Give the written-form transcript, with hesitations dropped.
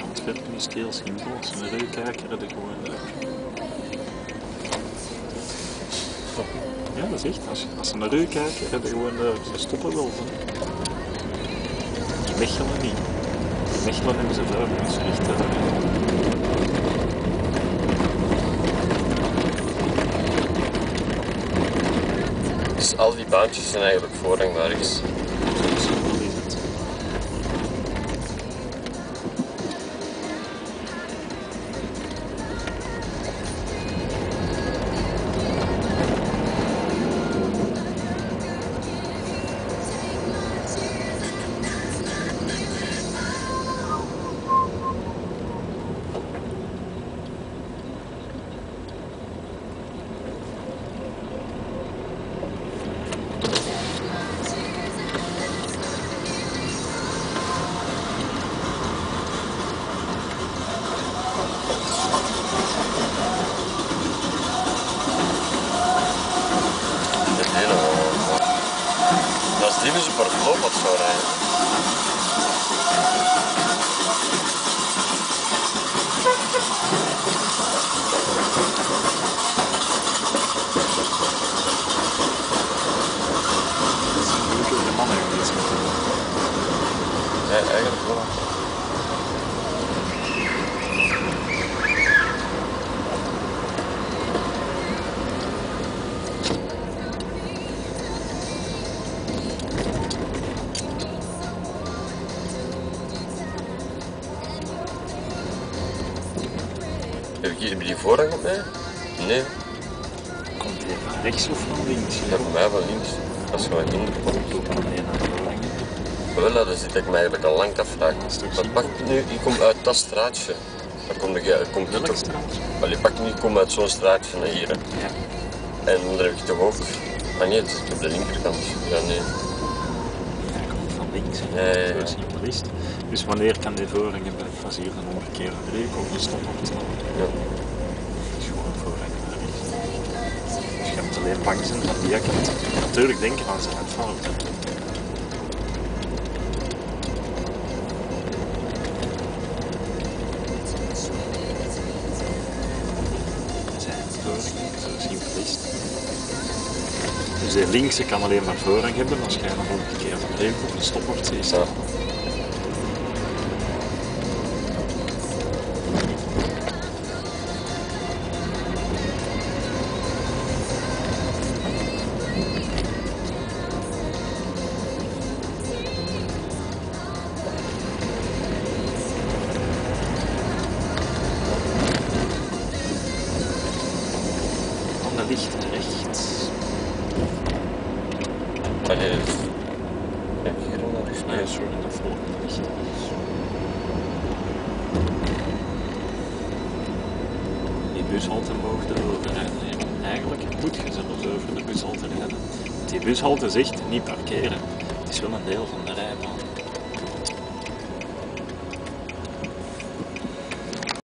Antwerpen is heel simpel. Als je een reukijker hebt, gewoon leuk. Ja, dat is echt. Als je een reukijker hebt, gewoon ze stoppen wel. In Mechelen niet. In Mechelen hebben ze vuilnisrichten. Dus al die baantjes zijn eigenlijk voorrangbaar. Zo simpel is het. Dat is die super vlot wat zo rijden. Gelukkig de mannen hebben iets met hem. Ja, eigenlijk wel. Heb je die voorrang op mij? Nee. Komt hij van rechts of van links? Ja, bij mij van links. Als je wat hinder komt. Loop dan mee naar de voorrang. Wel, dat zit ik mij eigenlijk al lang afvragen. Want pak nu, ik kom uit dat straatje. Dan kom je, Welk straatje? Allee, pak nu, ik kom uit zo'n straatje naar hier. Hè. Ja. En daar heb je toch ook. Ah nee, het is op de linkerkant. Ja, nee. Hij komt van links. Ja. Zo simpel is het. Dus wanneer kan die voorrang hebben? Als hier een omgekeerde breuk of een stop op te houden? Ja. Dat is gewoon voorrang naar rechts. Dus je hebt alleen bang zijn van die kant. Natuurlijk denken aan zijn uitvallen. Zo simpel is het. Dus de linkse kan alleen maar voorrang hebben als jij nog omgekeerde breuk of een stopbord ziet staan. Ander licht rechts. Allee, heb je hier naar rechts? Nee, sorry, dat volgende licht. Die bushalte mogen erover rijden. Eigenlijk moet je zelfs over de bushalte rijden. Die bushalte zegt niet parkeren. Het is wel een deel van de rijbaan.